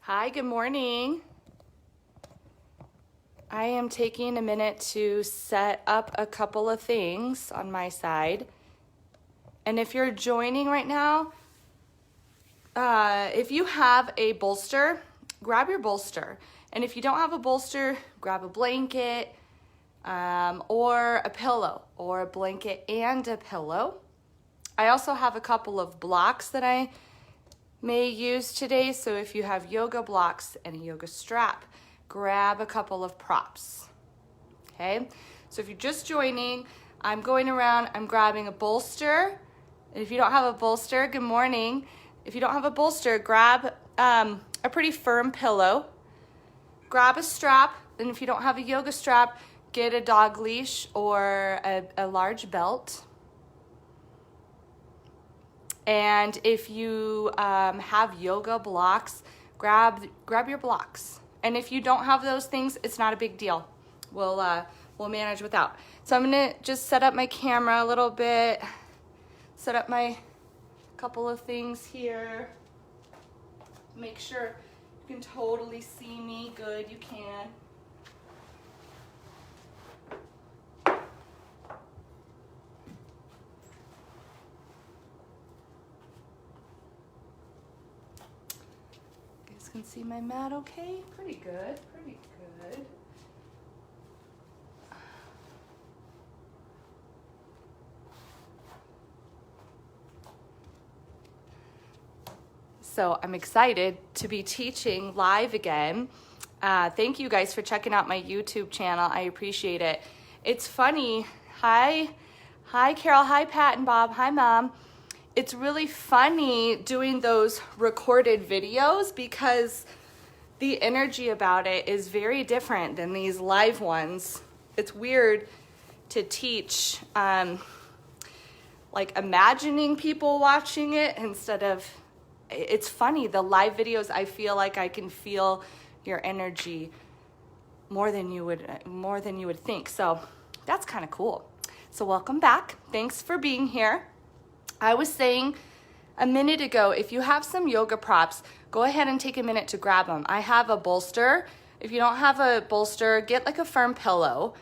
Hi, good morning. I am taking a minute to set up a couple of things on my side. And if you're joining right now, if you have a bolster, grab your bolster. And if you don't have a bolster, grab a blanket or a pillow, or a blanket and a pillow. I also have a couple of blocks that I may use today. So if you have yoga blocks and a yoga strap, grab a couple of props. Okay, so if you're just joining, I'm going around, I'm grabbing a bolster. And if you don't have a bolster, good morning. If you don't have a bolster, grab a pretty firm pillow, grab a strap, and if you don't have a yoga strap, get a dog leash or a large belt. And if you have yoga blocks, grab your blocks. And if you don't have those things, it's not a big deal. We'll manage without. So I'm gonna just set up my camera a little bit, set up my couple of things here. Make sure you can totally see me good, you can. Can see my mat okay? Pretty good, pretty good. So I'm excited to be teaching live again. Thank you guys for checking out my YouTube channel. I appreciate it. It's funny. Hi Carol, hi Pat and Bob, hi Mom. It's really funny doing those recorded videos because the energy about it is very different than these live ones. It's weird to teach, like imagining people watching it instead of, it's funny, the live videos, I feel like I can feel your energy more than you would think. So that's kind of cool. So welcome back. Thanks for being here. I was saying a minute ago, if you have some yoga props, go ahead and take a minute to grab them. I have a bolster. If you don't have a bolster, get like a firm pillow.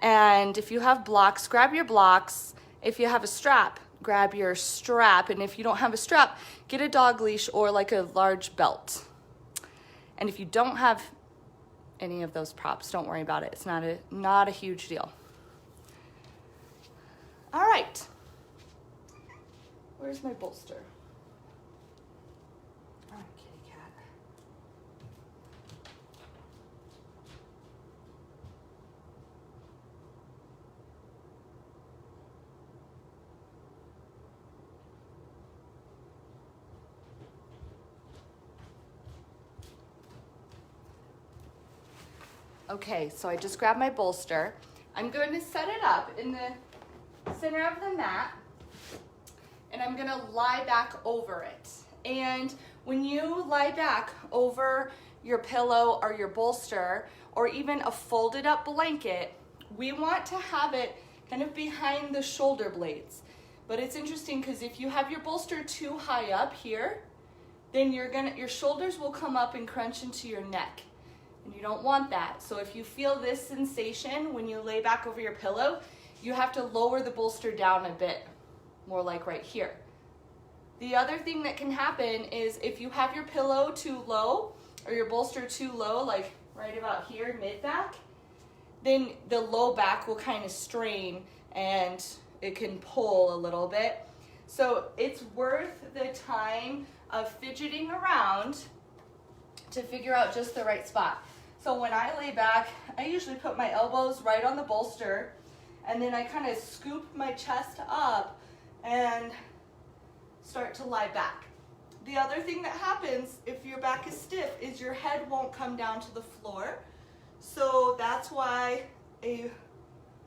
And if you have blocks, grab your blocks. If you have a strap, grab your strap. And if you don't have a strap, get a dog leash or like a large belt. And if you don't have any of those props, don't worry about it. It's not a huge deal. All right. Where's my bolster? All right, kitty cat. Okay, so I just grabbed my bolster. I'm going to set it up in the center of the mat. And I'm gonna lie back over it. And when you lie back over your pillow or your bolster, or even a folded up blanket, we want to have it kind of behind the shoulder blades. But it's interesting because if you have your bolster too high up here, then your shoulders will come up and crunch into your neck. And you don't want that. So if you feel this sensation when you lay back over your pillow, you have to lower the bolster down a bit. More like right here. The other thing that can happen is if you have your pillow too low or your bolster too low, like right about here, mid-back, then the low back will kind of strain and it can pull a little bit. So it's worth the time of fidgeting around to figure out just the right spot. So when I lay back, I usually put my elbows right on the bolster and then I kind of scoop my chest up and start to lie back. The other thing that happens if your back is stiff is your head won't come down to the floor. So that's why a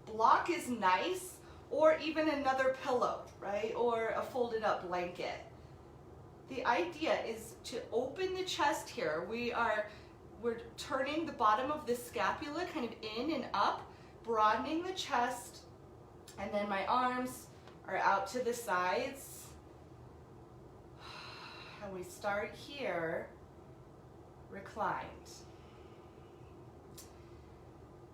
block is nice, or even another pillow, right? Or a folded up blanket. The idea is to open the chest here. We're turning the bottom of the scapula kind of in and up, broadening the chest, and then my arms are out to the sides. And we start here, reclined.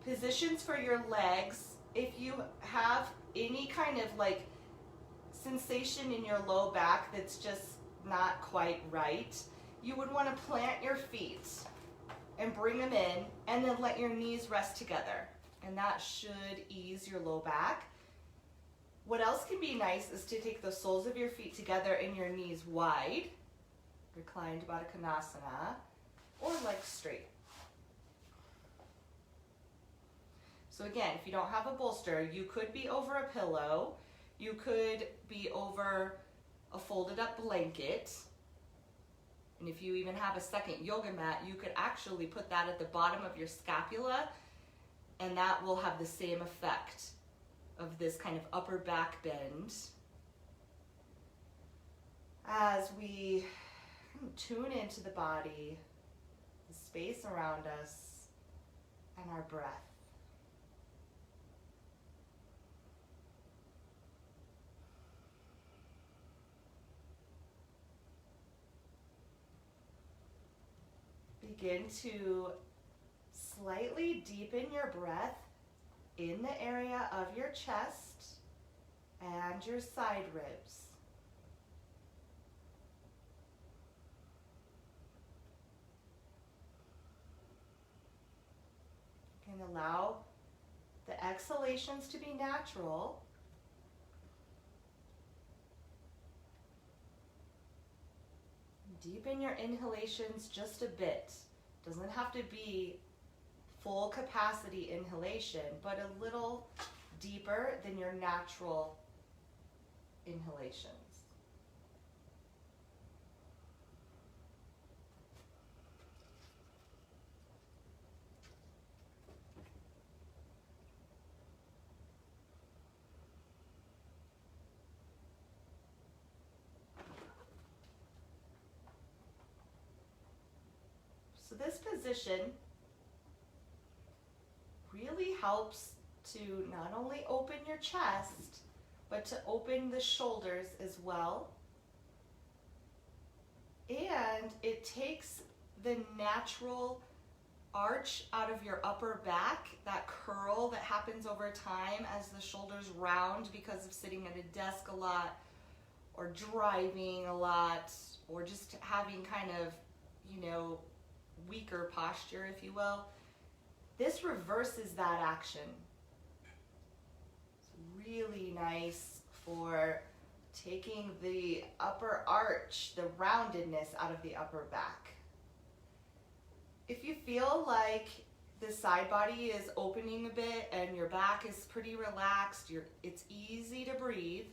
Positions for your legs, if you have any kind of like sensation in your low back that's just not quite right, you would want to plant your feet and bring them in, and then let your knees rest together. And that should ease your low back. What else can be nice is to take the soles of your feet together and your knees wide, reclined Baddha Konasana, or legs straight. So again, if you don't have a bolster, you could be over a pillow, you could be over a folded up blanket, and if you even have a second yoga mat, you could actually put that at the bottom of your scapula, and that will have the same effect of this kind of upper back bend as we tune into the body, the space around us, and our breath. Begin to slightly deepen your breath in the area of your chest and your side ribs. You can allow the exhalations to be natural. Deepen your inhalations just a bit. Doesn't have to be full capacity inhalation, but a little deeper than your natural inhalations. So this position really helps to not only open your chest, but to open the shoulders as well. And it takes the natural arch out of your upper back, that curl that happens over time as the shoulders round because of sitting at a desk a lot, or driving a lot, or just having kind of, weaker posture, if you will. This reverses that action. It's really nice for taking the upper arch, the roundedness out of the upper back. If you feel like the side body is opening a bit and your back is pretty relaxed, it's easy to breathe,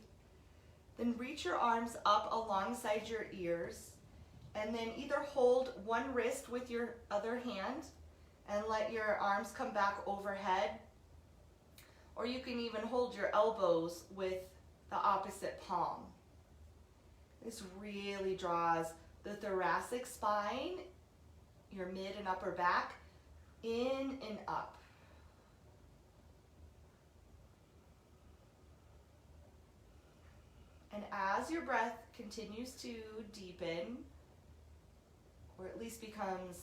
then reach your arms up alongside your ears, and then either hold one wrist with your other hand and let your arms come back overhead, or you can even hold your elbows with the opposite palm. This really draws the thoracic spine, your mid and upper back, in and up. And as your breath continues to deepen, or at least becomes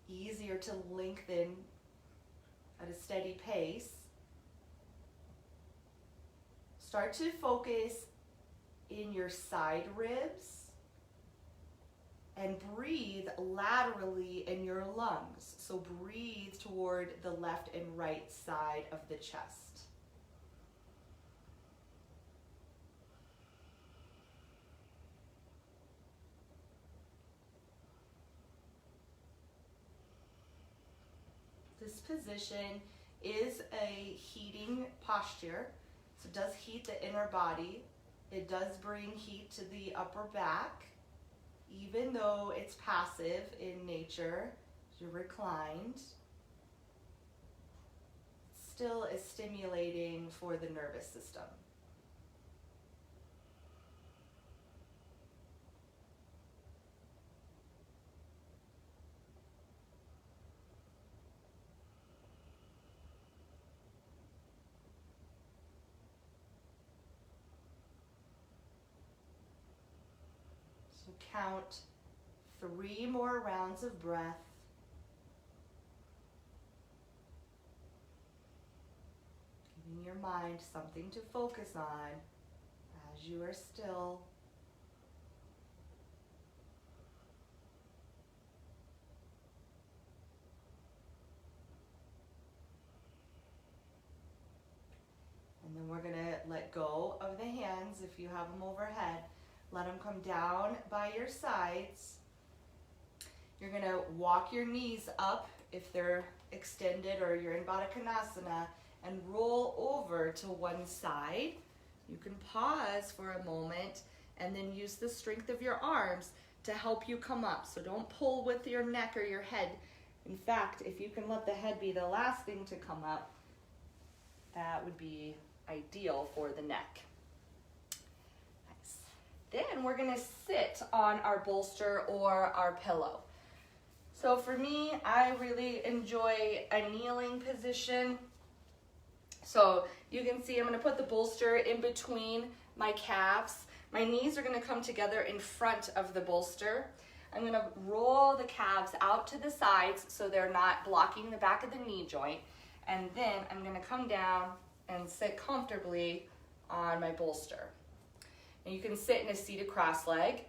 easier to lengthen at a steady pace, start to focus in your side ribs and breathe laterally in your lungs. So breathe toward the left and right side of the chest. This position is a heating posture, so it does heat the inner body. It does bring heat to the upper back, even though it's passive in nature. You're reclined. It still is stimulating for the nervous system. Count 3 more rounds of breath. giving your mind something to focus on as you are still. And then we're gonna let go of the hands if you have them overhead. Let them come down by your sides. You're gonna walk your knees up if they're extended or you're in Baddha Konasana and roll over to one side. You can pause for a moment and then use the strength of your arms to help you come up. So don't pull with your neck or your head. In fact, if you can let the head be the last thing to come up, that would be ideal for the neck. Nice. Then we're gonna sit on our bolster or our pillow. So for me, I really enjoy a kneeling position. So you can see I'm gonna put the bolster in between my calves. My knees are gonna come together in front of the bolster. I'm gonna roll the calves out to the sides so they're not blocking the back of the knee joint. And then I'm gonna come down and sit comfortably on my bolster. And you can sit in a seated cross leg.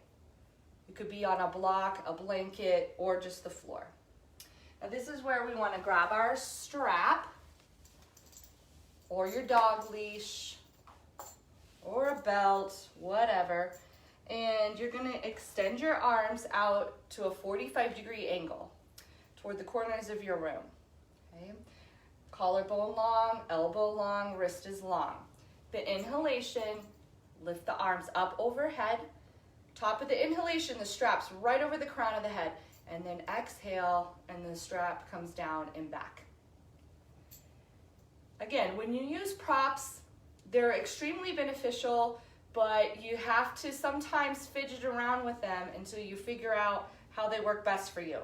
You could be on a block, a blanket, or just the floor. Now this is where we want to grab our strap or your dog leash or a belt, whatever. And you're going to extend your arms out to a 45-degree angle toward the corners of your room. Okay? Collarbone long, elbow long, wrist is long. The inhalation, lift the arms up overhead. Top of the inhalation, the strap's right over the crown of the head. And then exhale, and the strap comes down and back. Again, when you use props, they're extremely beneficial, but you have to sometimes fidget around with them until you figure out how they work best for you.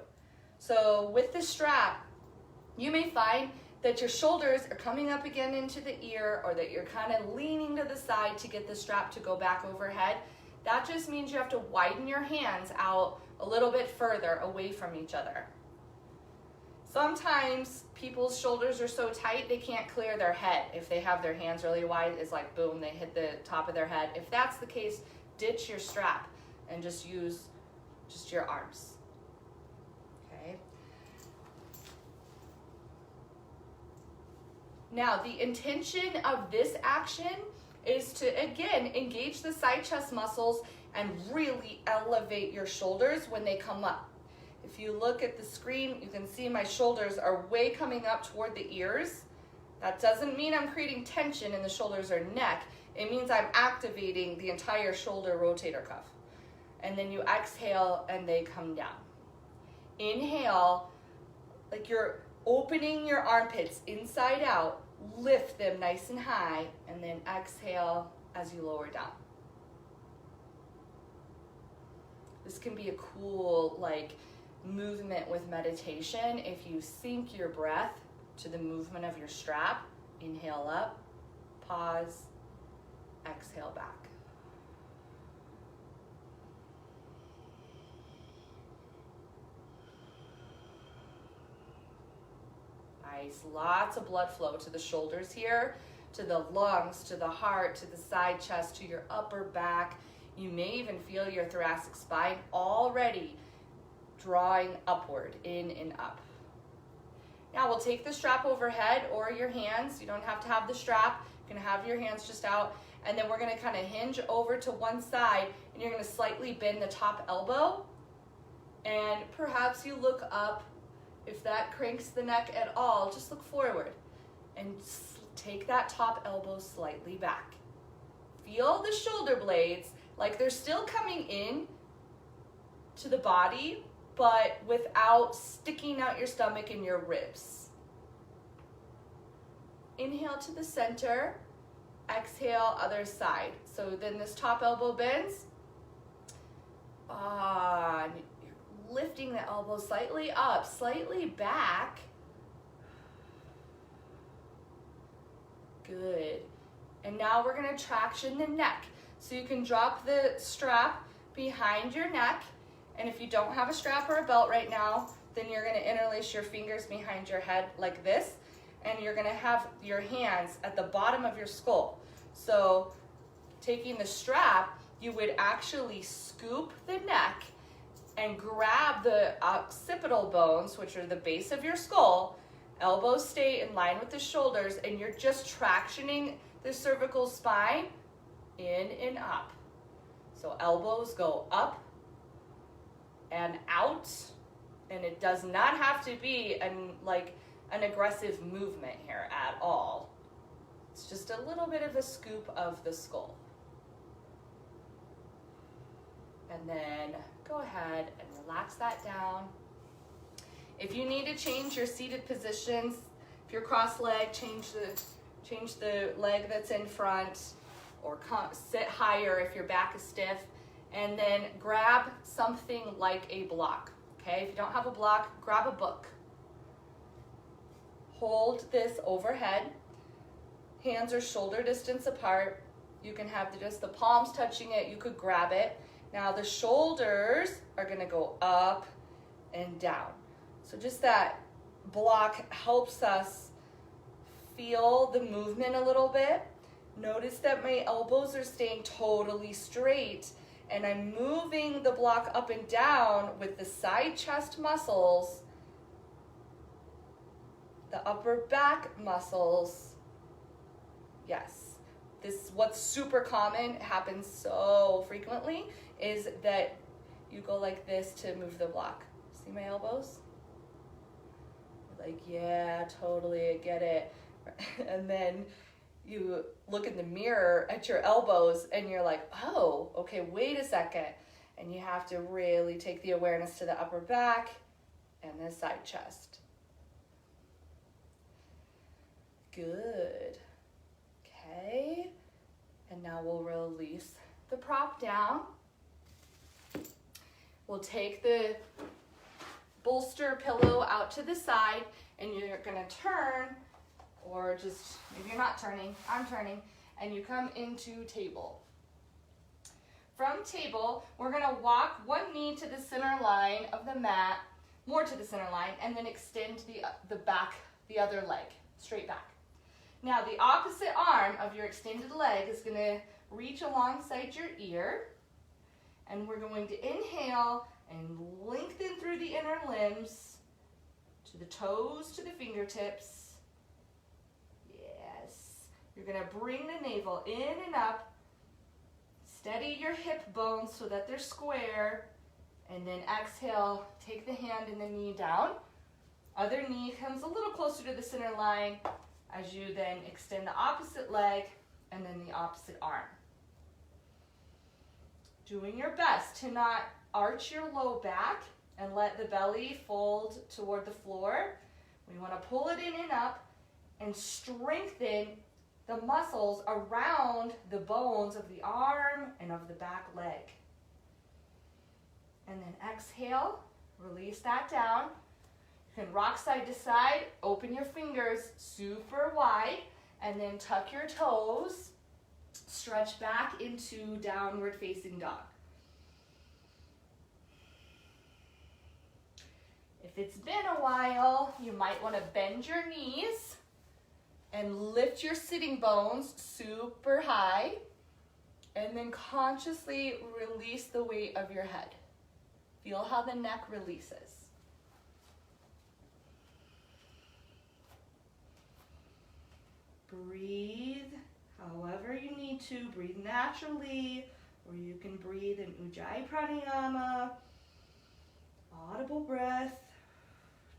So with the strap, you may find that your shoulders are coming up again into the ear, or that you're kind of leaning to the side to get the strap to go back overhead. That just means you have to widen your hands out a little bit further away from each other. Sometimes people's shoulders are so tight they can't clear their head. If they have their hands really wide, it's like boom, they hit the top of their head. If that's the case, ditch your strap and just use your arms. Okay. Now, the intention of this action is to, again, engage the side chest muscles and really elevate your shoulders when they come up. If you look at the screen, you can see my shoulders are way coming up toward the ears. That doesn't mean I'm creating tension in the shoulders or neck. It means I'm activating the entire shoulder rotator cuff. And then you exhale and they come down. Inhale, like you're opening your armpits inside out, lift them nice and high, and then exhale as you lower down. This can be a cool movement with meditation if you sync your breath to the movement of your strap. Inhale up, pause, exhale back. Nice, lots of blood flow to the shoulders here, to the lungs, to the heart, to the side chest, to your upper back. You may even feel your thoracic spine already drawing upward, in and up. Now we'll take the strap overhead or your hands. You don't have to have the strap. You can have your hands just out. And then we're going to kind of hinge over to one side, and you're going to slightly bend the top elbow. And perhaps you look up. If that cranks the neck at all, just look forward and take that top elbow slightly back. Feel the shoulder blades like they're still coming in to the body, but without sticking out your stomach and your ribs. Inhale to the center, exhale other side. So then this top elbow bends. And you're lifting the elbow slightly up, slightly back. Good. And now we're going to traction the neck. So you can drop the strap behind your neck. And if you don't have a strap or a belt right now, then you're going to interlace your fingers behind your head like this. and you're gonna have your hands at the bottom of your skull. So taking the strap, you would actually scoop the neck and grab the occipital bones, which are the base of your skull. Elbows stay in line with the shoulders, and you're just tractioning the cervical spine in and up. So elbows go up and out, and it does not have to be an aggressive movement here at all. It's just a little bit of a scoop of the skull. And then go ahead and relax that down. If you need to change your seated positions, if you're cross-legged, change the leg that's in front, or sit higher if your back is stiff, and then grab something like a block, okay? If you don't have a block, grab a book. Hold this overhead. Hands are shoulder distance apart. You can have just the palms touching it. You could grab it. Now the shoulders are gonna go up and down. So just that block helps us feel the movement a little bit. Notice that my elbows are staying totally straight, and I'm moving the block up and down with the side chest muscles, the upper back muscles. Yes, this, what's super common, happens so frequently, is that you go like this to move the block. See my elbows? Like, yeah, totally, I get it. And then you look in the mirror at your elbows and you're like, oh, okay, wait a second. And you have to really take the awareness to the upper back and the side chest. Good. Okay. And now we'll release the prop down. We'll take the bolster pillow out to the side, and you're gonna turn, or just, maybe you're not turning, I'm turning, and you come into table. From table, we're gonna walk one knee to the center line of the mat, more to the center line, and then extend the back, the other leg, straight back. Now the opposite arm of your extended leg is gonna reach alongside your ear, and we're going to inhale and lengthen through the inner limbs, to the toes, to the fingertips. Yes. You're gonna bring the navel in and up, steady your hip bones so that they're square, and then exhale, take the hand and the knee down. Other knee comes a little closer to the center line as you then extend the opposite leg and then the opposite arm. Doing your best to not arch your low back and let the belly fold toward the floor. We want to pull it in and up and strengthen the muscles around the bones of the arm and of the back leg. And then exhale, release that down. You can rock side to side, open your fingers super wide, and then tuck your toes, stretch back into downward facing dog. If it's been a while, you might want to bend your knees and lift your sitting bones super high, and then consciously release the weight of your head. Feel how the neck releases. Breathe however you need to. Breathe naturally, or you can breathe in Ujjayi Pranayama. Audible breath.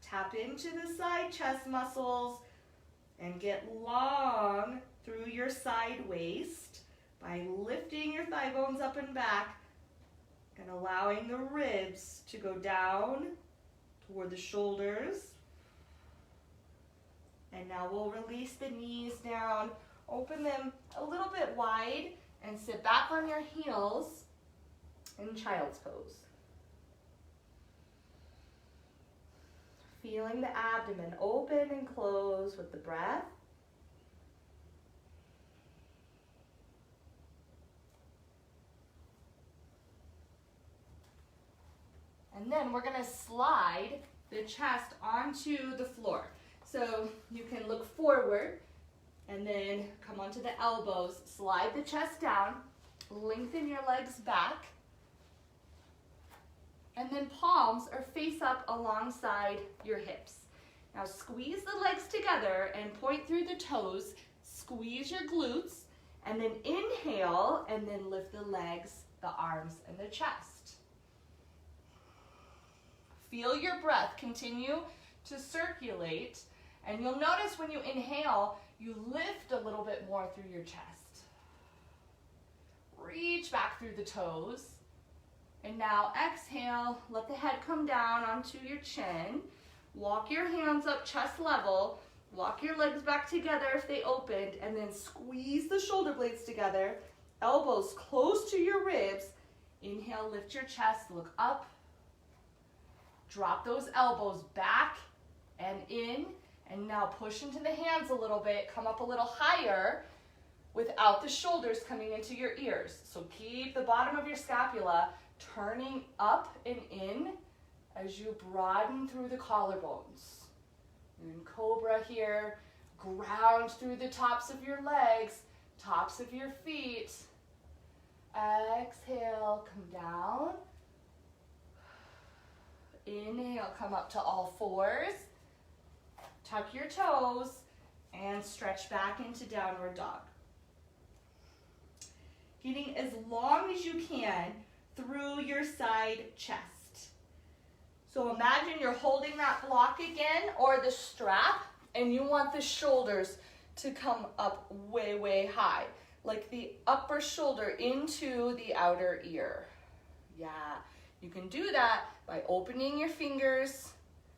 Tap into the side chest muscles and get long through your side waist by lifting your thigh bones up and back and allowing the ribs to go down toward the shoulders. And now we'll release the knees down, open them a little bit wide, and sit back on your heels in child's pose. Feeling the abdomen open and close with the breath. And then we're going to slide the chest onto the floor. So you can look forward and then come onto the elbows, slide the chest down, lengthen your legs back, and then palms are face up alongside your hips. Now squeeze the legs together and point through the toes, squeeze your glutes, and then inhale and then lift the legs, the arms, and the chest. Feel your breath continue to circulate, and you'll notice when you inhale, you lift a little bit more through your chest. Reach back through the toes. And now exhale, let the head come down onto your chin. Walk your hands up chest level. Walk your legs back together if they opened, and then squeeze the shoulder blades together. Elbows close to your ribs. Inhale, lift your chest, look up. Drop those elbows back and in. And now push into the hands a little bit. Come up a little higher without the shoulders coming into your ears. So keep the bottom of your scapula turning up and in as you broaden through the collarbones. You're in cobra here. Ground through the tops of your legs, tops of your feet. Exhale, come down. Inhale, come up to all fours. Tuck your toes and stretch back into downward dog. Getting as long as you can through your side chest. So imagine you're holding that block again or the strap, and you want the shoulders to come up way, way high, like the upper shoulder into the outer ear. Yeah, you can do that by opening your fingers,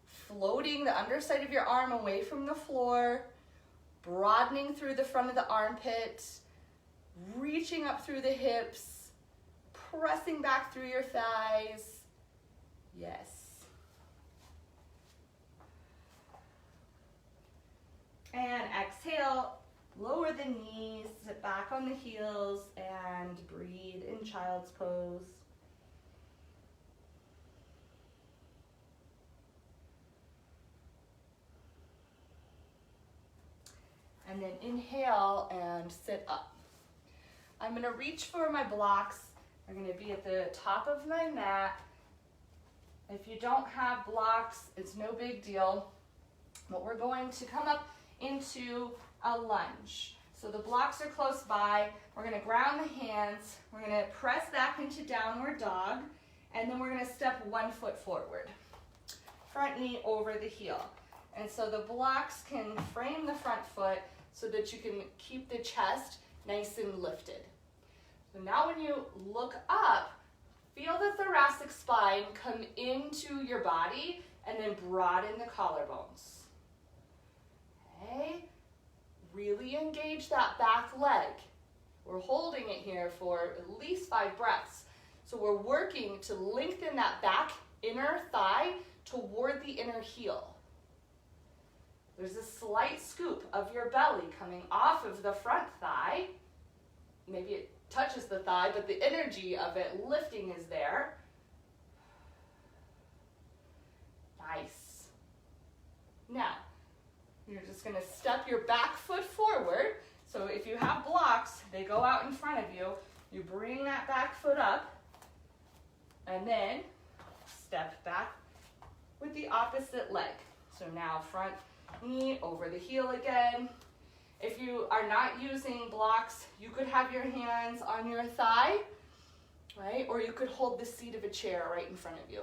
floating the underside of your arm away from the floor, broadening through the front of the armpit, reaching up through the hips, pressing back through your thighs. Yes. And exhale, lower the knees, sit back on the heels, and breathe in child's pose. And then inhale and sit up. I'm gonna reach for my blocks. They're gonna be at the top of my mat. If you don't have blocks, it's no big deal. But we're going to come up into a lunge. So the blocks are close by. We're gonna ground the hands. We're gonna press back into downward dog. And then we're gonna step 1 foot forward. Front knee over the heel. And so the blocks can frame the front foot so that you can keep the chest nice and lifted. So now when you look up, feel the thoracic spine come into your body and then broaden the collarbones. Okay, really engage that back leg. We're holding it here for at least 5 breaths. So we're working to lengthen that back inner thigh toward the inner heel. There's a slight scoop of your belly coming off of the front thigh. Maybe it touches the thigh, but the energy of it lifting is there. Nice. Now, you're just gonna step your back foot forward. So if you have blocks, they go out in front of you. You bring that back foot up, and then step back with the opposite leg. So now front knee over the heel again. If you are not using blocks, you could have your hands on your thigh, right? Or you could hold the seat of a chair right in front of you.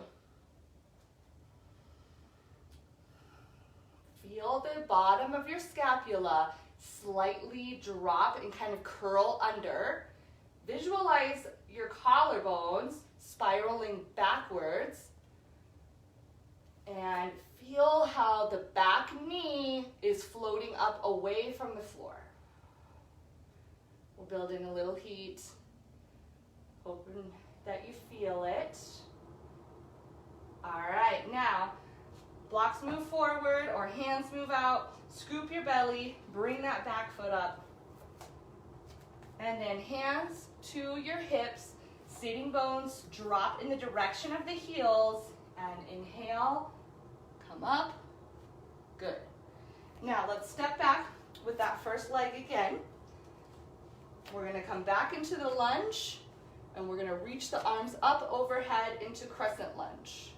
Feel the bottom of your scapula slightly drop and kind of curl under. Visualize your collarbones spiraling backwards. And feel how the back knee is floating up away from the floor. We'll build in a little heat. Hoping that you feel it. All right, now blocks move forward or hands move out. Scoop your belly, bring that back foot up. And then hands to your hips, sitting bones drop in the direction of the heels, and inhale. Come up, good. Now let's step back with that first leg again. We're gonna come back into the lunge, and we're gonna reach the arms up overhead into crescent lunge.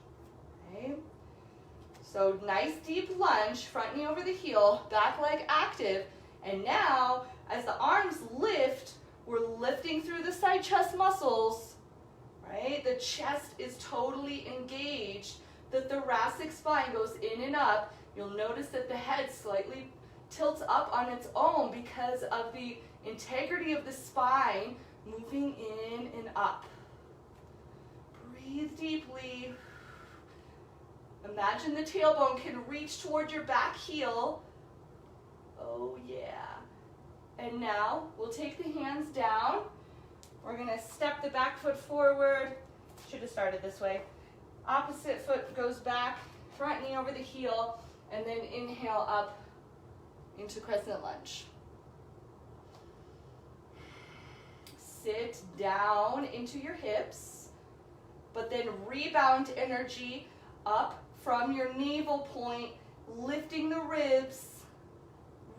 Okay? So nice deep lunge, front knee over the heel, back leg active, and now as the arms lift, we're lifting through the side chest muscles, right? The chest is totally engaged. The thoracic spine goes in and up. You'll notice that the head slightly tilts up on its own because of the integrity of the spine moving in and up. Breathe deeply. Imagine the tailbone can reach toward your back heel. Oh yeah. And now we'll take the hands down. We're gonna step the back foot forward. Should have started this way. Opposite foot goes back, front knee over the heel, and then inhale up into crescent lunge. Sit down into your hips, but then rebound energy up from your navel point, lifting the ribs.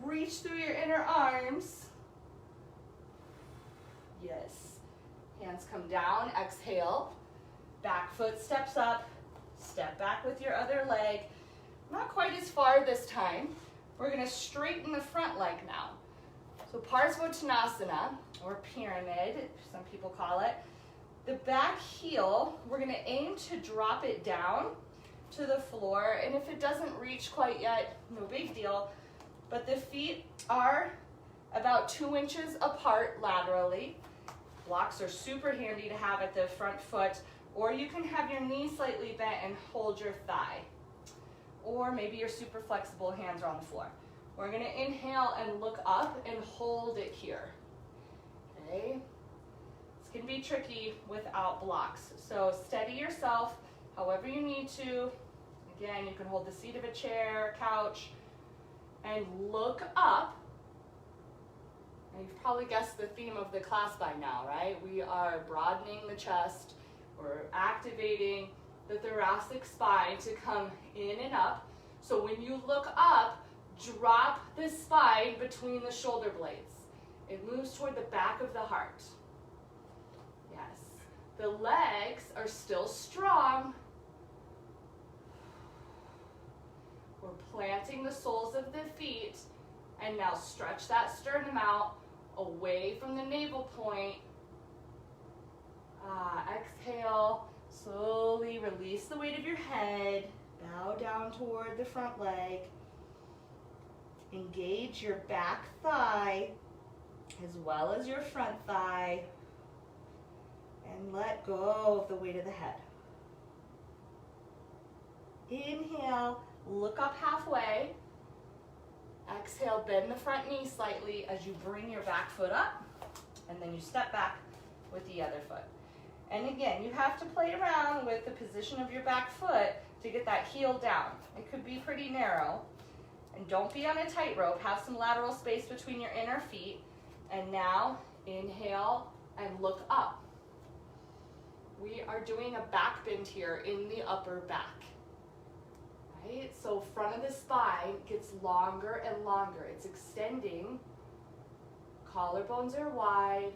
Reach through your inner arms. Yes. Hands come down, exhale. Back foot steps up. Step back with your other leg. Not quite as far this time. We're gonna straighten the front leg now. So Parsvottanasana, or pyramid, some people call it. The back heel, we're gonna aim to drop it down to the floor, and if it doesn't reach quite yet, no big deal. But the feet are about 2 inches apart laterally. Blocks are super handy to have at the front foot, or you can have your knee slightly bent and hold your thigh. Or maybe you're super flexible, hands are on the floor. We're gonna inhale and look up and hold it here, okay? This can be tricky without blocks. So steady yourself however you need to. Again, you can hold the seat of a chair, couch, and look up. And you've probably guessed the theme of the class by now, right? We are broadening the chest. We're activating the thoracic spine to come in and up. So when you look up, drop the spine between the shoulder blades. It moves toward the back of the heart. Yes. The legs are still strong. We're planting the soles of the feet, and now stretch that sternum out away from the navel point. Exhale, slowly release the weight of your head, bow down toward the front leg. Engage your back thigh as well as your front thigh, and let go of the weight of the head. Inhale. Look up halfway. Exhale, bend the front knee slightly as you bring your back foot up, and then you step back with the other foot. And again, you have to play around with the position of your back foot to get that heel down. It could be pretty narrow. And don't be on a tightrope. Have some lateral space between your inner feet. And now, inhale and look up. We are doing a back bend here in the upper back. Right? So front of the spine gets longer and longer. It's extending. Collarbones are wide.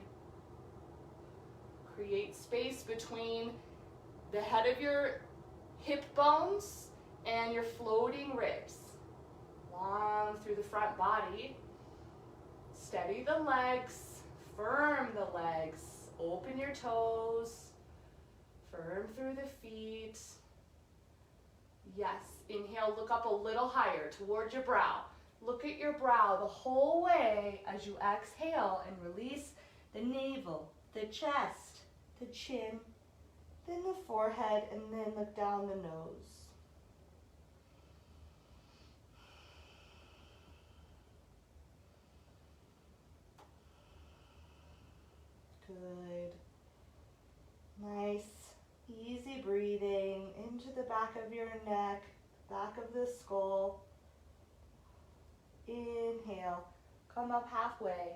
Create space between the head of your hip bones and your floating ribs. Long through the front body. Steady the legs. Firm the legs. Open your toes. Firm through the feet. Yes. Inhale, look up a little higher towards your brow. Look at your brow the whole way as you exhale and release the navel, the chest, the chin, then the forehead, and then look down the nose. Good. Nice, easy breathing into the back of your neck, back of the skull. Inhale, come up halfway,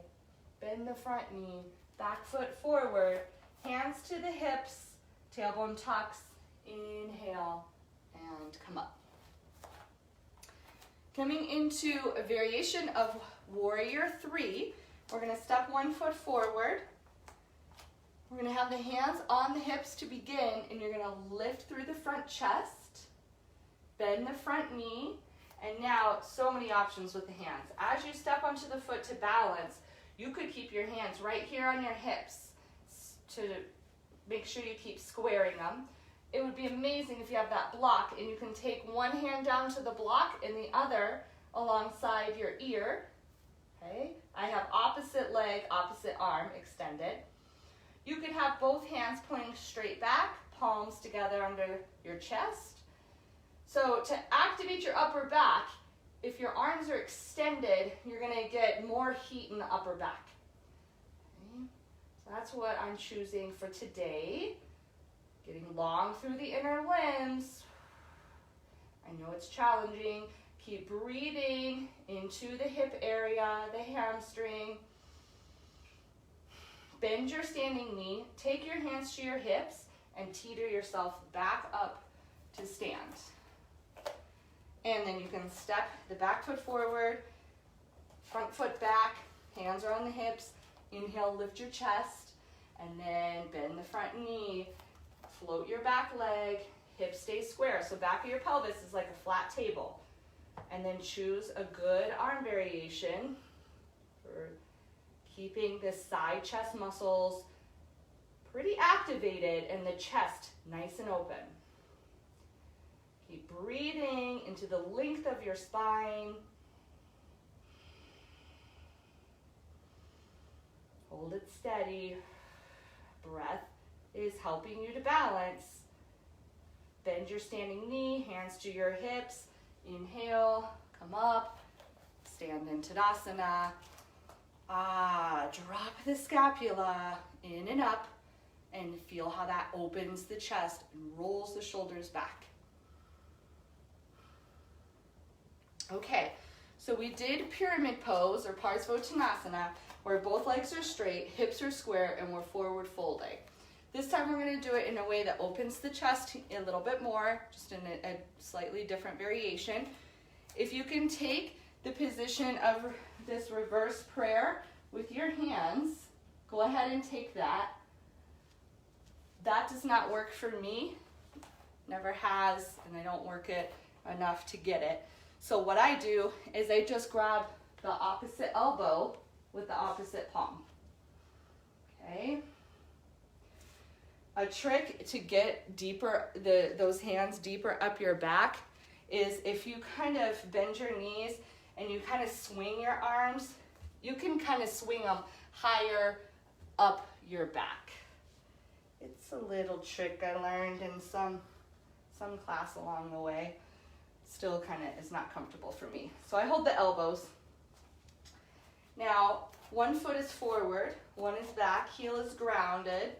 bend the front knee, back foot forward, hands to the hips, tailbone tucks, inhale, and come up. Coming into a variation of warrior 3, we're going to step 1 foot forward. We're going to have the hands on the hips to begin, and you're going to lift through the front chest, bend the front knee, and now so many options with the hands. As you step onto the foot to balance, you could keep your hands right here on your hips to make sure you keep squaring them. It would be amazing if you have that block and you can take one hand down to the block and the other alongside your ear. Okay, I have opposite leg, opposite arm extended. You could have both hands pointing straight back, palms together under your chest. So to activate your upper back, if your arms are extended, you're going to get more heat in the upper back. Okay. So that's what I'm choosing for today. Getting long through the inner limbs. I know it's challenging. Keep breathing into the hip area, the hamstring. Bend your standing knee. Take your hands to your hips and teeter yourself back up to stand. And then you can step the back foot forward, front foot back, hands are on the hips. Inhale, lift your chest, and then bend the front knee. Float your back leg, hips stay square. So back of your pelvis is like a flat table. And then choose a good arm variation for keeping the side chest muscles pretty activated and the chest nice and open. Keep breathing into the length of your spine. Hold it steady. Breath is helping you to balance. Bend your standing knee, hands to your hips. Inhale, come up, stand in Tadasana. Drop the scapula in and up, and feel how that opens the chest and rolls the shoulders back. Okay, so we did pyramid pose or Parsvottanasana, where both legs are straight, hips are square, and we're forward folding. This time we're going to do it in a way that opens the chest a little bit more, just in a slightly different variation. If you can take the position of this reverse prayer with your hands, go ahead and take that. That does not work for me, never has, and I don't work it enough to get it. So what I do is I just grab the opposite elbow with the opposite palm. Okay. A trick to get deeper, those hands deeper up your back is if you kind of bend your knees and you kind of swing your arms, you can kind of swing them higher up your back. It's a little trick I learned in some class along the way. Still kind of is not comfortable for me. So I hold the elbows. Now, one foot is forward, one is back, heel is grounded,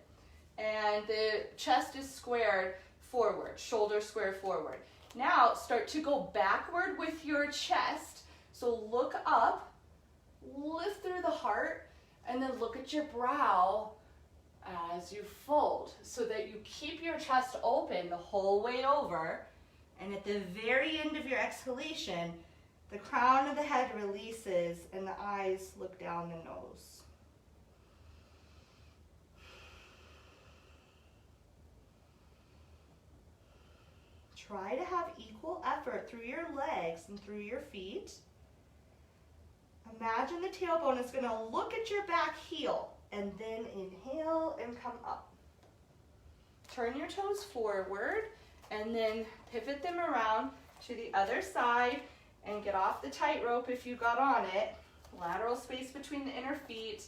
and the chest is squared forward, shoulder square forward. Now, start to go backward with your chest. So look up, lift through the heart, and then look at your brow as you fold so that you keep your chest open the whole way over. And at the very end of your exhalation, the crown of the head releases and the eyes look down the nose. Try to have equal effort through your legs and through your feet. Imagine the tailbone is going to look at your back heel, and then inhale and come up. Turn your toes forward and then pivot them around to the other side and get off the tightrope if you got on it. Lateral space between the inner feet.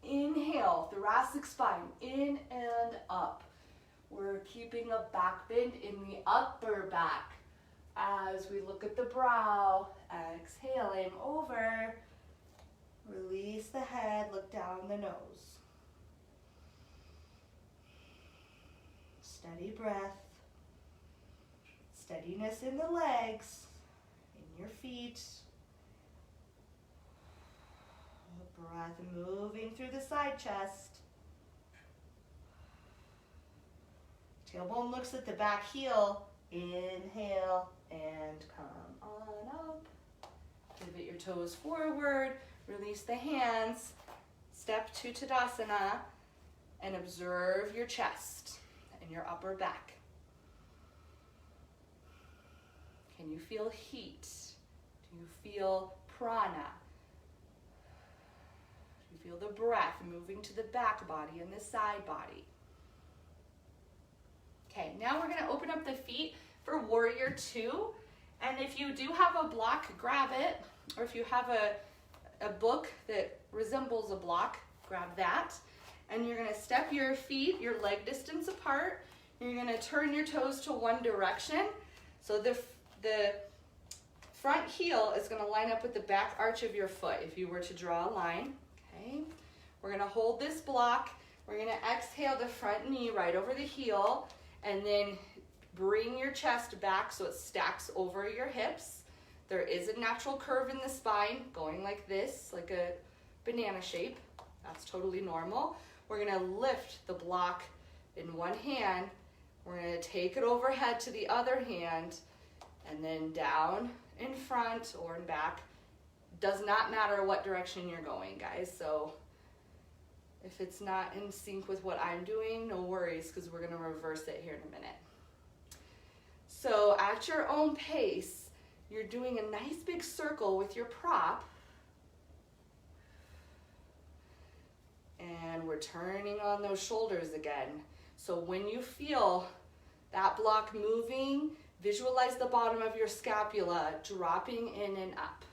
Inhale, thoracic spine, in and up. We're keeping a back bend in the upper back as we look at the brow. Exhaling over. Release the head, look down the nose. Steady breath. Steadiness in the legs, in your feet. Breath moving through the side chest. Tailbone looks at the back heel. Inhale and come on up. toes forward, release the hands, step to Tadasana, and observe your chest and your upper back. Can you feel heat? Do you feel prana? Do you feel the breath moving to the back body and the side body? Okay, now we're going to open up the feet for warrior two. And if you do have a block, grab it. Or if you have a book that resembles a block, grab that. And you're going to step your feet, your leg distance apart. You're going to turn your toes to one direction. So the front heel is going to line up with the back arch of your foot if you were to draw a line. Okay. We're going to hold this block. We're going to exhale the front knee right over the heel, and then bring your chest back so it stacks over your hips. There is a natural curve in the spine going like this, like a banana shape. That's totally normal. We're going to lift the block in one hand. We're going to take it overhead to the other hand, and then down in front or in back. Does not matter what direction you're going, guys. So if it's not in sync with what I'm doing, no worries, because we're going to reverse it here in a minute. So at your own pace, you're doing a nice big circle with your prop. And we're turning on those shoulders again. So when you feel that block moving, visualize the bottom of your scapula dropping in and up.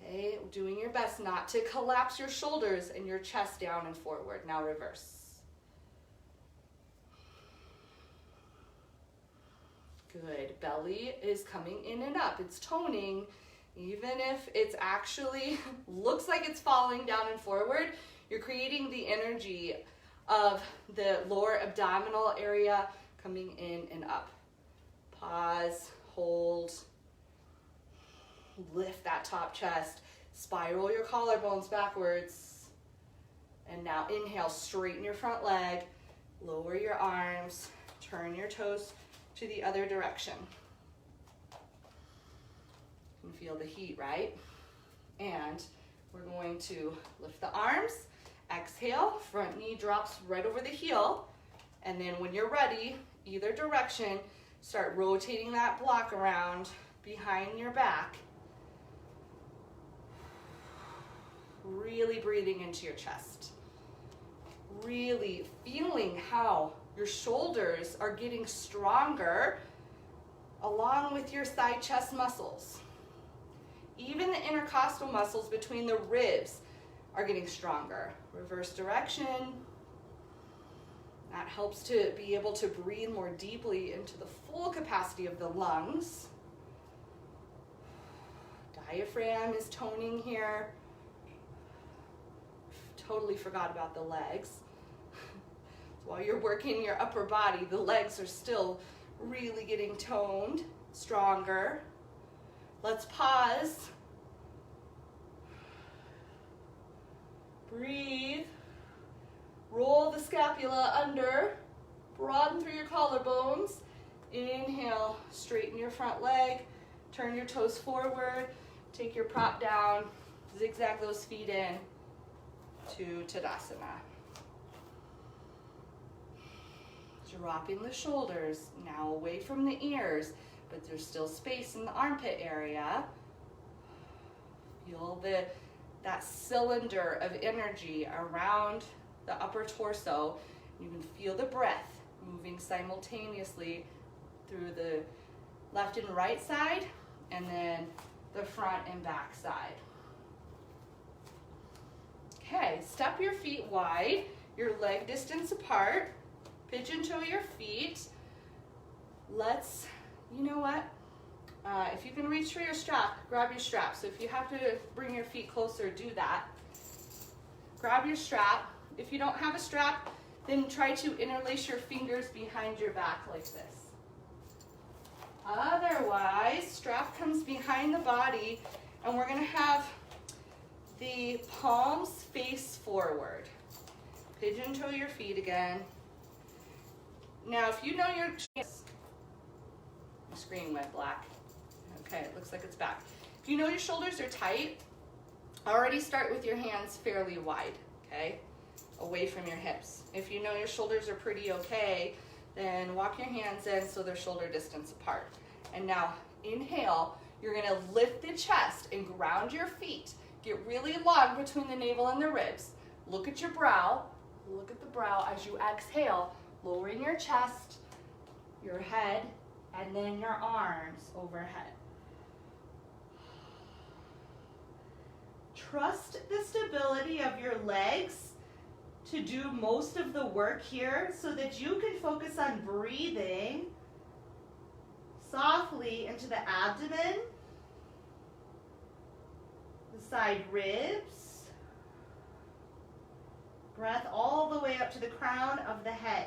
Okay, doing your best not to collapse your shoulders and your chest down and forward. Now reverse. Good. Belly is coming in and up. It's toning. Even if it's actually looks like it's falling down and forward, you're creating the energy of the lower abdominal area coming in and up. Pause, hold, lift that top chest, spiral your collarbones backwards, and now inhale, straighten your front leg, lower your arms, turn your toes to the other direction. You can feel the heat, right? And we're going to lift the arms, exhale, front knee drops right over the heel, and then when you're ready, either direction, start rotating that block around behind your back. Really breathing into your chest. Really feeling how your shoulders are getting stronger along with your side chest muscles. Even the intercostal muscles between the ribs are getting stronger. Reverse direction. That helps to be able to breathe more deeply into the full capacity of the lungs. Diaphragm is toning here. Totally forgot about the legs. While you're working your upper body, the legs are still really getting toned, stronger. Let's pause. Breathe. Roll the scapula under. Broaden through your collarbones. Inhale, straighten your front leg. Turn your toes forward. Take your prop down. Zigzag those feet in to Tadasana. Dropping the shoulders, now away from the ears, but there's still space in the armpit area. Feel that cylinder of energy around the upper torso. You can feel the breath moving simultaneously through the left and right side, and then the front and back side. Okay, step your feet wide, your leg distance apart. Pigeon toe your feet. Let's, you know what? If you can reach for your strap, grab your strap. So if you have to bring your feet closer, do that. Grab your strap. If you don't have a strap, then try to interlace your fingers behind your back like this. Otherwise, strap comes behind the body, and we're gonna have the palms face forward. Pigeon toe your feet again. Now, if you know your screen went black. Okay, it looks like it's back. If you know your shoulders are tight, already start with your hands fairly wide, okay? Away from your hips. If you know your shoulders are pretty okay, then walk your hands in so they're shoulder distance apart. And now inhale, you're gonna lift the chest and ground your feet. Get really long between the navel and the ribs. Look at your brow. Look at the brow as you exhale, lowering your chest, your head, and then your arms overhead. Trust the stability of your legs to do most of the work here so that you can focus on breathing softly into the abdomen, the side ribs, breath all the way up to the crown of the head.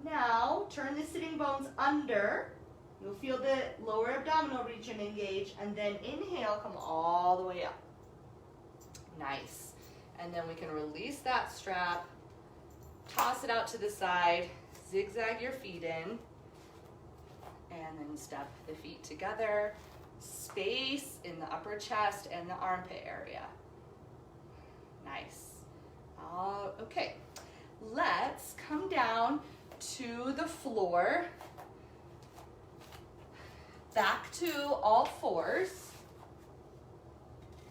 Now, turn the sitting bones under. You'll feel the lower abdominal region engage, and then inhale, come all the way up. Nice. And then we can release that strap, toss it out to the side, zigzag your feet in, and then step the feet together. Space in the upper chest and the armpit area. Nice. Okay, let's come down to the floor. Back to all fours.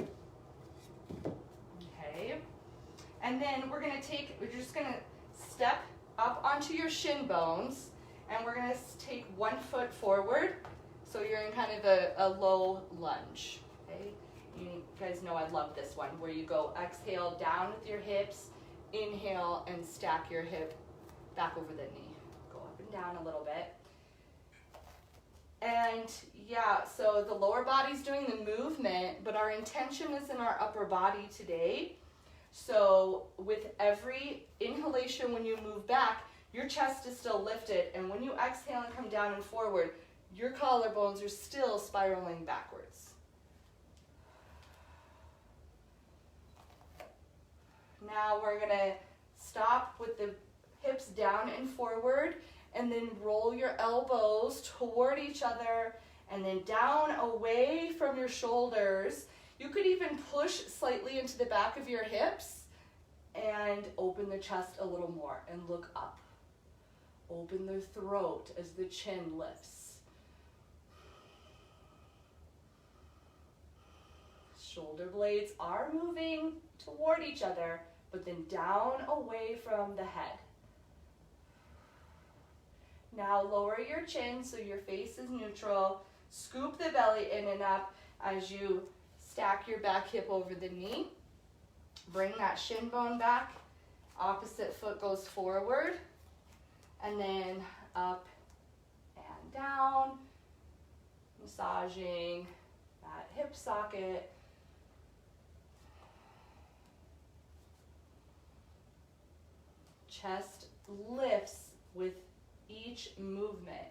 Okay. And then we're just gonna step up onto your shin bones, and we're gonna take 1 foot forward. So you're in kind of a low lunge. Okay. You guys know I love this one, where you go exhale down with your hips, inhale, and stack your hip back over the knee. Go up and down a little bit. And yeah, so the lower body's doing the movement, but our intention is in our upper body today. So with every inhalation, when you move back, your chest is still lifted. And when you exhale and come down and forward, your collarbones are still spiraling backwards. Now we're gonna stop with the hips down and forward, and then roll your elbows toward each other and then down away from your shoulders. You could even push slightly into the back of your hips and open the chest a little more and look up. Open the throat as the chin lifts. Shoulder blades are moving toward each other, but then down away from the head. Now lower your chin so your face is neutral. Scoop the belly in and up as you stack your back hip over the knee. Bring that shin bone back. Opposite foot goes forward. And then up and down. Massaging that hip socket. Chest lifts with each movement.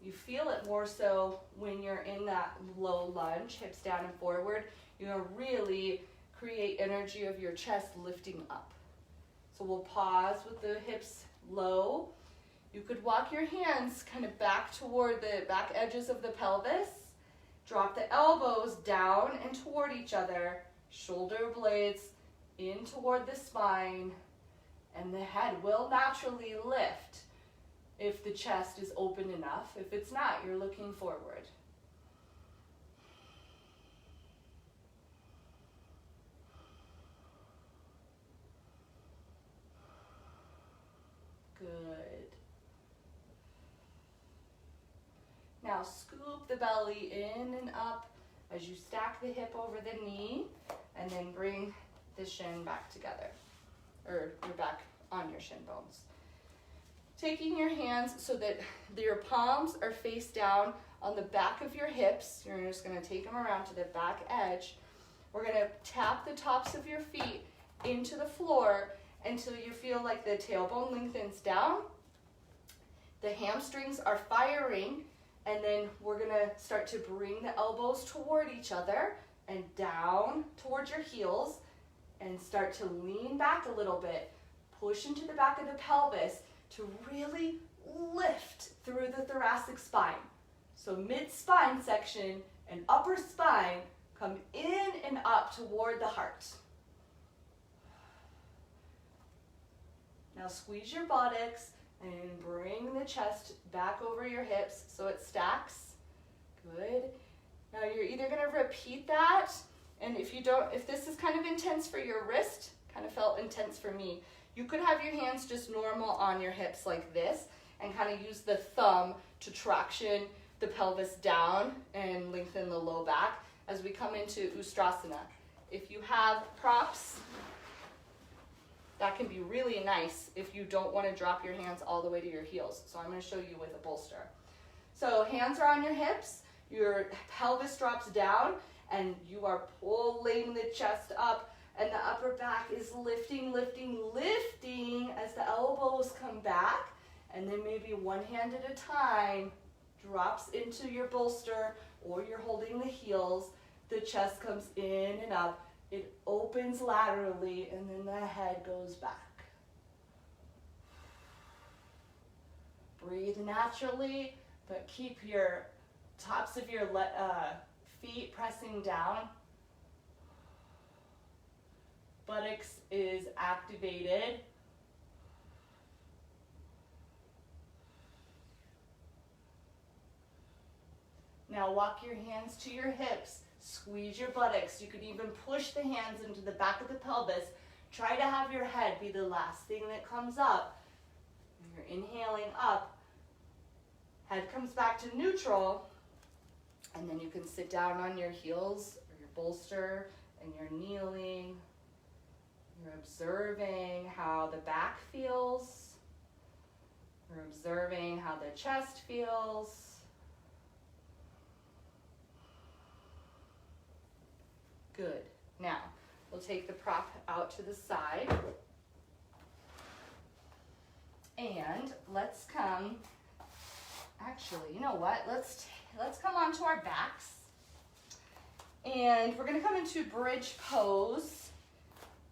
You feel it more so when you're in that low lunge, hips down and forward. You're gonna really create energy of your chest lifting up. So we'll pause with the hips low. You could walk your hands kind of back toward the back edges of the pelvis. Drop the elbows down and toward each other. Shoulder blades in toward the spine. And the head will naturally lift if the chest is open enough. If it's not, you're looking forward. Good. Now scoop the belly in and up as you stack the hip over the knee, and then bring the shin back together, or your back on your shin bones. Taking your hands so that your palms are face down on the back of your hips. You're just gonna take them around to the back edge. We're gonna tap the tops of your feet into the floor until you feel like the tailbone lengthens down. The hamstrings are firing, and then we're gonna start to bring the elbows toward each other and down towards your heels, and start to lean back a little bit. Push into the back of the pelvis to really lift through the thoracic spine. So mid-spine section and upper spine come in and up toward the heart. Now squeeze your buttocks and bring the chest back over your hips so it stacks. Good. Now you're either going to repeat that, and if this is kind of intense for your wrist, kind of felt intense for me, you could have your hands just normal on your hips like this and kind of use the thumb to traction the pelvis down and lengthen the low back as we come into Ustrasana. If you have props, that can be really nice if you don't want to drop your hands all the way to your heels. So I'm going to show you with a bolster. So hands are on your hips, your pelvis drops down, and you are pulling the chest up, and the upper back is lifting, lifting, lifting as the elbows come back, and then maybe one hand at a time drops into your bolster, or you're holding the heels. The chest comes in and up. It opens laterally, and then the head goes back. Breathe naturally, but keep your tops of your feet pressing down. Buttocks is activated. Now walk your hands to your hips. Squeeze your buttocks. You can even push the hands into the back of the pelvis. Try to have your head be the last thing that comes up. You're inhaling up. Head comes back to neutral. And then you can sit down on your heels or your bolster, and you're kneeling. You're observing how the back feels. You're observing how the chest feels. Good. Now, we'll take the prop out to the side. And let's come, actually, you know what? Let's come onto our backs. And we're going to come into bridge pose.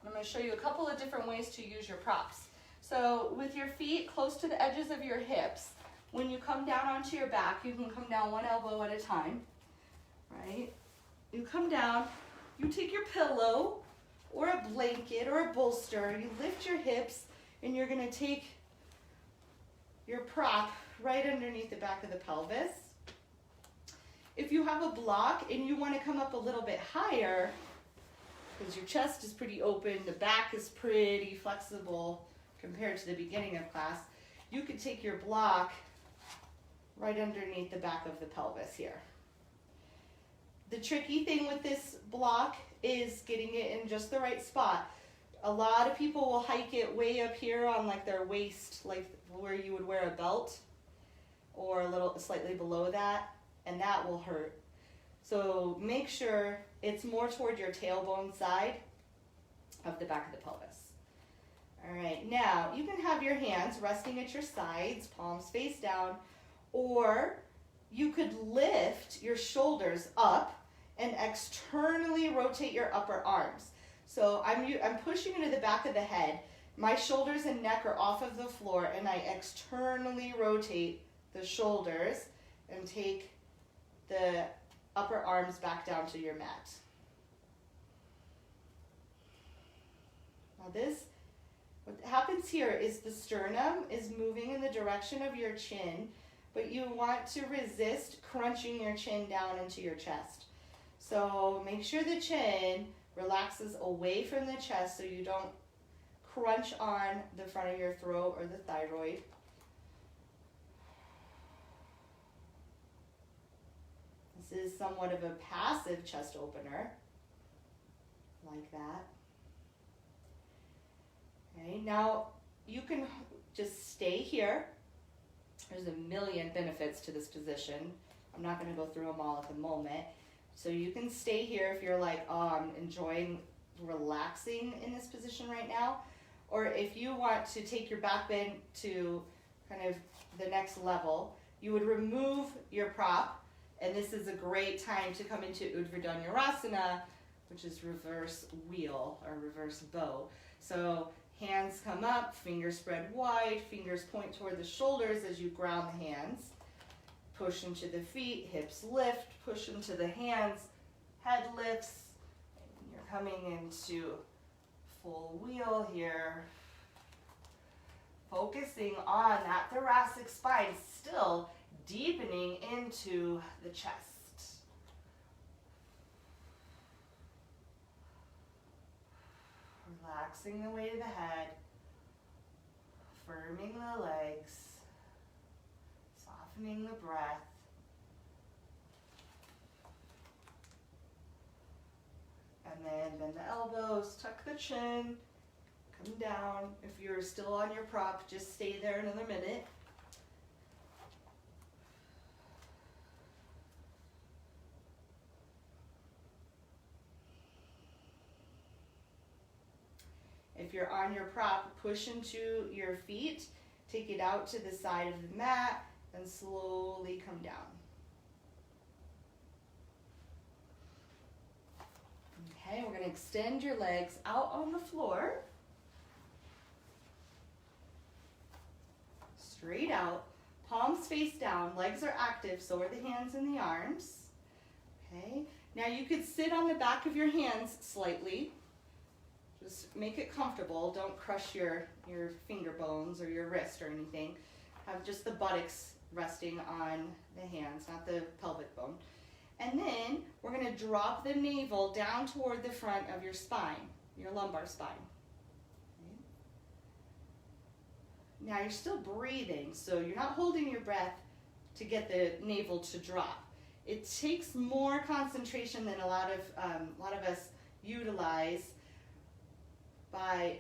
I'm going to show you a couple of different ways to use your props. So with your feet close to the edges of your hips, when you come down onto your back, you can come down one elbow at a time, right? You come down, you take your pillow or a blanket or a bolster, you lift your hips, and you're going to take your prop right underneath the back of the pelvis. If you have a block and you want to come up a little bit higher, because your chest is pretty open, the back is pretty flexible compared to the beginning of class, you could take your block right underneath the back of the pelvis here. The tricky thing with this block is getting it in just the right spot. A lot of people will hike it way up here on like their waist, like where you would wear a belt, or a little slightly below that, and that will hurt. So make sure it's more toward your tailbone side of the back of the pelvis. All right, now you can have your hands resting at your sides, palms face down, or you could lift your shoulders up and externally rotate your upper arms. So I'm pushing into the back of the head. My shoulders and neck are off of the floor, and I externally rotate the shoulders and take the upper arms back down to your mat. Now what happens here is the sternum is moving in the direction of your chin, but you want to resist crunching your chin down into your chest. So make sure the chin relaxes away from the chest so you don't crunch on the front of your throat or the thyroid. This is somewhat of a passive chest opener, like that. Okay, now you can just stay here. There's a million benefits to this position. I'm not going to go through them all at the moment. So you can stay here if you're like, oh, I'm enjoying relaxing in this position right now. Or if you want to take your back bend to kind of the next level, you would remove your prop, and this is a great time to come into Urdhva Dhanurasana, which is reverse wheel or reverse bow. So Hands come up, fingers spread wide, fingers point toward the shoulders as you ground the hands. Push into the feet, hips lift, push into the hands, head lifts. And you're coming into full wheel here. Focusing on that thoracic spine, still deepening into the chest. Relaxing the weight of the head, firming the legs, softening the breath. And then bend the elbows, tuck the chin, come down. If you're still on your prop, just stay there another minute. If you're on your prop, push into your feet, take it out to the side of the mat, and slowly come down. Okay, we're going to extend your legs out on the floor. Straight out, palms face down, legs are active, so are the hands and the arms. Okay, now you could sit on the back of your hands slightly. Just make it comfortable. Don't crush your finger bones or your wrist or anything. Have just the buttocks resting on the hands, not the pelvic bone. And then we're going to drop the navel down toward the front of your spine, your lumbar spine. Okay. Now you're still breathing, so you're not holding your breath to get the navel to drop. It takes more concentration than a lot of us utilize by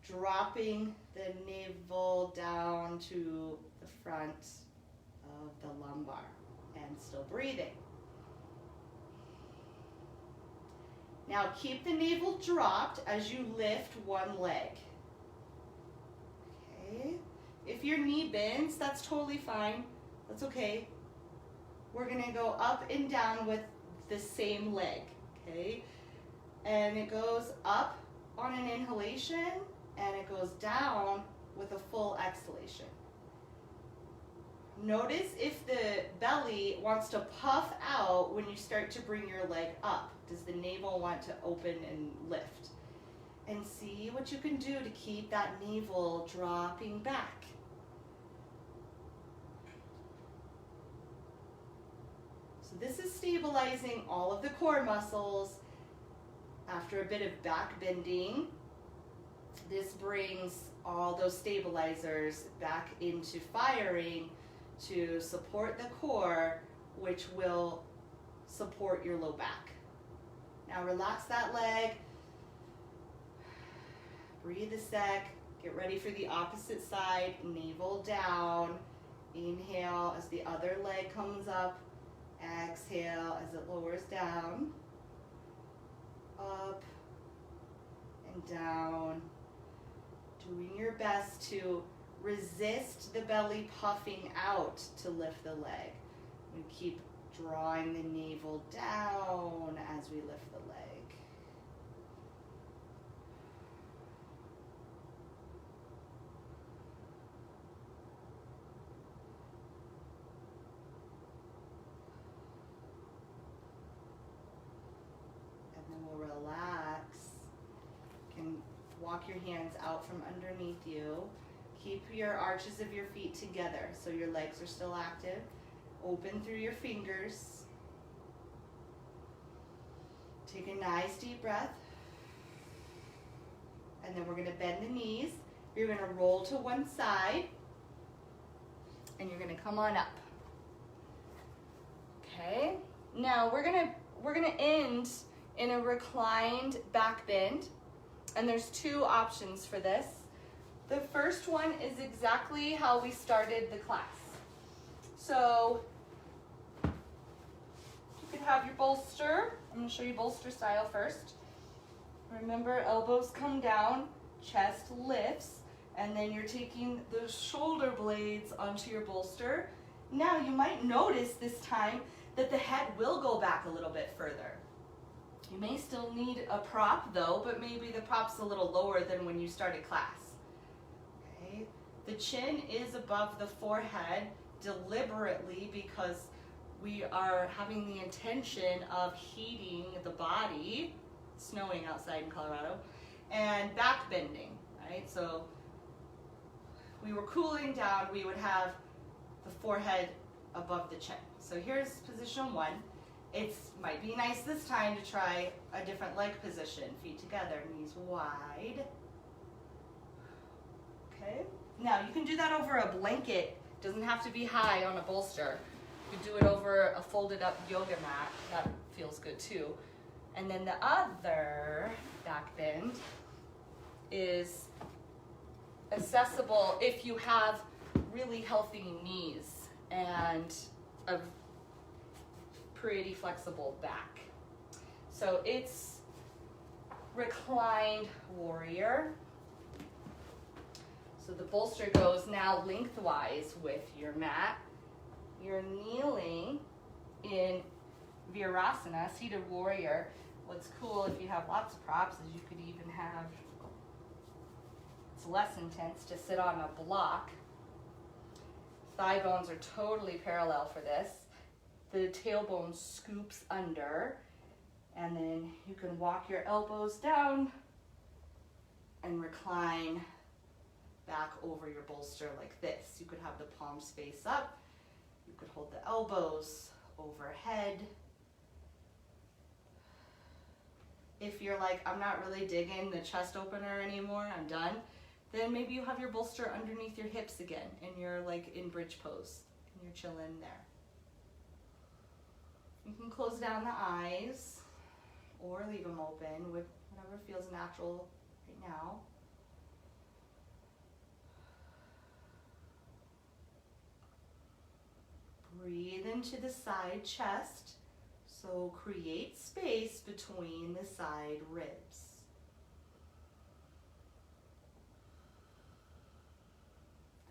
dropping the navel down to the front of the lumbar and still breathing. Now keep the navel dropped as you lift one leg. Okay. If your knee bends, that's totally fine. That's okay. We're going to go up and down with the same leg. Okay. And it goes up on an inhalation, and it goes down with a full exhalation. Notice if the belly wants to puff out when you start to bring your leg up. Does the navel want to open and lift? And see what you can do to keep that navel dropping back. So this is stabilizing all of the core muscles. After a bit of back bending, this brings all those stabilizers back into firing to support the core, which will support your low back. Now relax that leg, breathe a sec, get ready for the opposite side, navel down, inhale as the other leg comes up, exhale as it lowers down. Up and down, doing your best to resist the belly puffing out to lift the leg. We keep drawing the navel down as we lift the leg. Relax. You can walk your hands out from underneath you. Keep your arches of your feet together so your legs are still active. Open through your fingers. Take a nice deep breath. And then we're going to bend the knees. You're going to roll to one side. And you're going to come on up. Okay? Now we're going to end in a reclined back bend, and there's two options for this. The first one is exactly how we started the class. So you can have your bolster. I'm going to show you bolster style first. Remember, elbows come down, chest lifts, and then you're taking the shoulder blades onto your bolster. Now you might notice this time that the head will go back a little bit further. You may still need a prop though, but maybe the prop's a little lower than when you started class. Okay. The chin is above the forehead deliberately because we are having the intention of heating the body, snowing outside in Colorado, and back bending, right? So we were cooling down, we would have the forehead above the chin. So here's position one. It might be nice this time to try a different leg position. Feet together, knees wide. Okay. Now you can do that over a blanket. Doesn't have to be high on a bolster. You could do it over a folded up yoga mat. That feels good too. And then the other back bend is accessible if you have really healthy knees and a pretty flexible back. So it's reclined warrior. So the bolster goes now lengthwise with your mat. You're kneeling in Virasana, seated warrior. What's cool if you have lots of props is you could even have, it's less intense to sit on a block. Thigh bones are totally parallel for this. The tailbone scoops under, and then you can walk your elbows down and recline back over your bolster like this. You could have the palms face up. You could hold the elbows overhead. If you're like, I'm not really digging the chest opener anymore, I'm done, then maybe you have your bolster underneath your hips again and you're like in bridge pose and you're chilling there. You can close down the eyes or leave them open with whatever feels natural right now. Breathe into the side chest. So create space between the side ribs.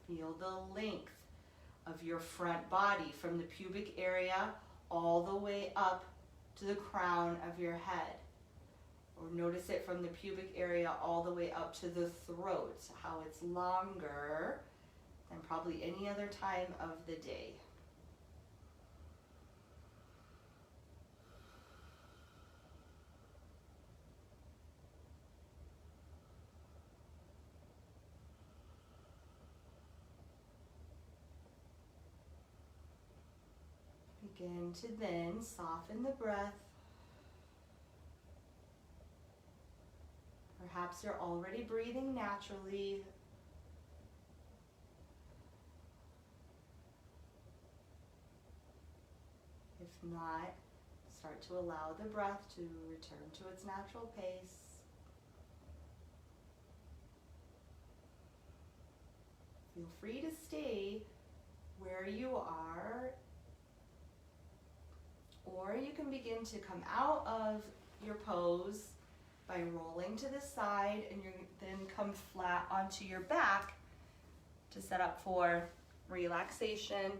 Feel the length of your front body from the pubic area all the way up to the crown of your head. Or notice it from the pubic area all the way up to the throat, how it's longer than probably any other time of the day. Begin to then soften the breath. Perhaps you're already breathing naturally. If not, start to allow the breath to return to its natural pace. Feel free to stay where you are, or you can begin to come out of your pose by rolling to the side, and you then come flat onto your back to set up for relaxation.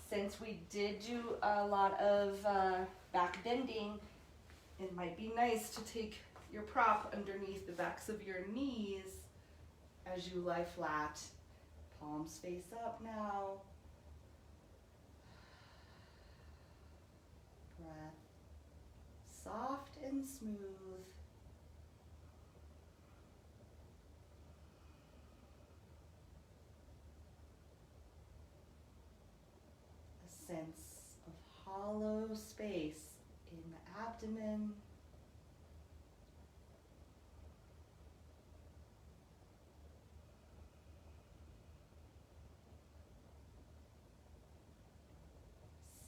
Since we did do a lot of back bending, it might be nice to take your prop underneath the backs of your knees as you lie flat. Palms face up now. Breath soft and smooth. A sense of hollow space in the abdomen.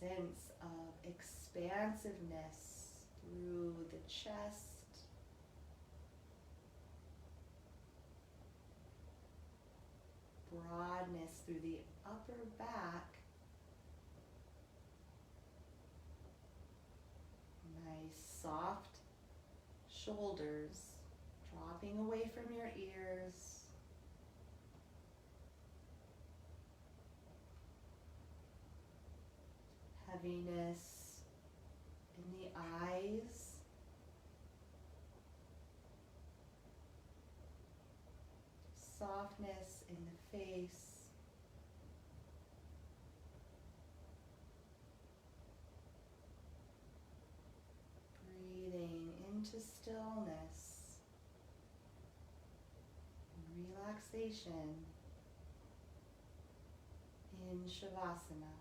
Sense of expansiveness through the chest, broadness through the upper back, nice soft shoulders dropping away from your ears. Heaviness softness in the face. Breathing into stillness and relaxation in Shavasana.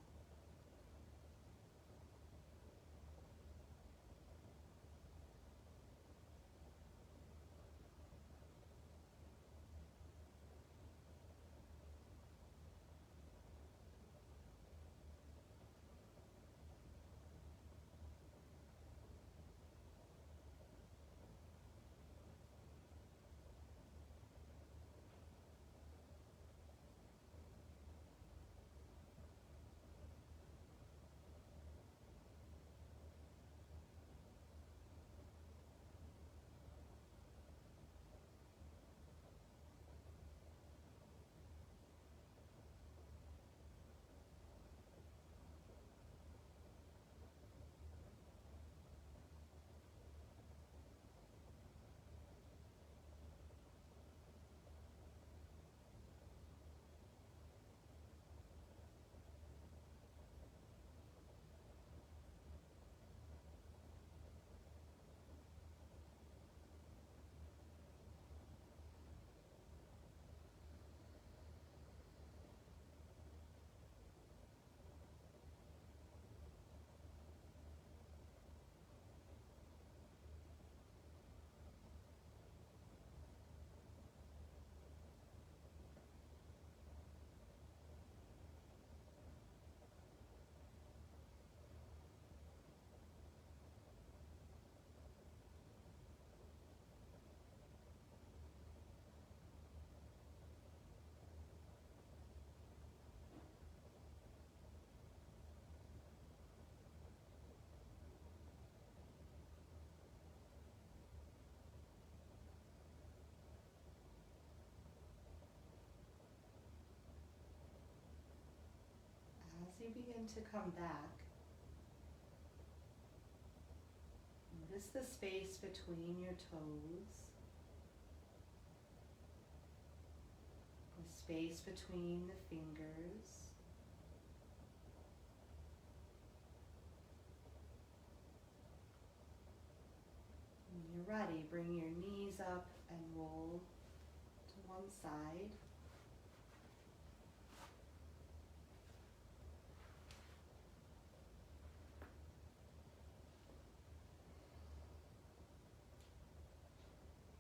As you begin to come back, notice the space between your toes, the space between the fingers. When you're ready, bring your knees up and roll to one side.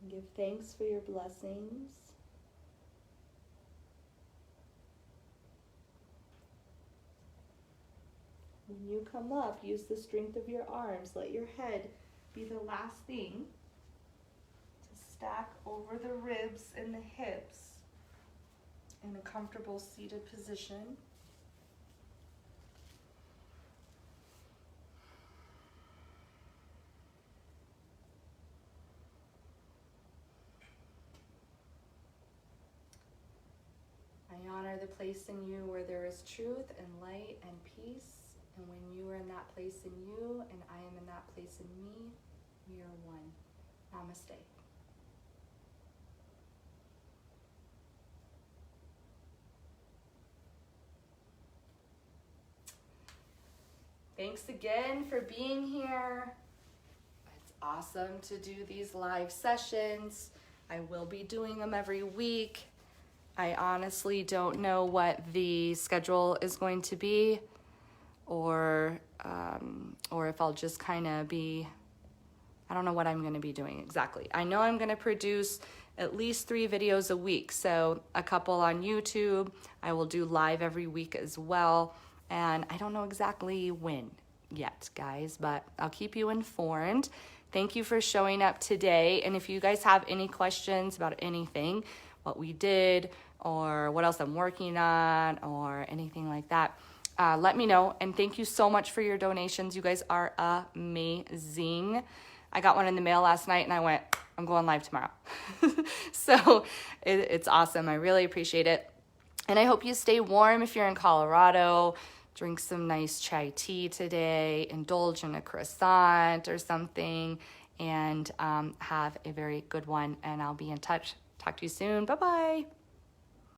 Give thanks for your blessings. When you come up, use the strength of your arms. Let your head be the last thing to stack over the ribs and the hips in a comfortable seated position. I honor the place in you where there is truth and light and peace. And when you are in that place in you and I am in that place in me, we are one. Namaste. Thanks again for being here. It's awesome to do these live sessions. I will be doing them every week. I honestly don't know what the schedule is going to be, or if I'll just kind of be, I don't know what I'm going to be doing exactly. I know I'm going to produce at least 3 videos a week, so a couple on YouTube. I will do live every week as well, and I don't know exactly when yet, guys, but I'll keep you informed. Thank you for showing up today, and if you guys have any questions about anything, what we did, or what else I'm working on, or anything like that, let me know. And thank you so much for your donations. You guys are amazing. I got one in the mail last night and I went, I'm going live tomorrow. So it's awesome. I really appreciate it. And I hope you stay warm if you're in Colorado. Drink some nice chai tea today, indulge in a croissant or something, and have a very good one. And I'll be in touch. Talk to you soon. Bye-bye.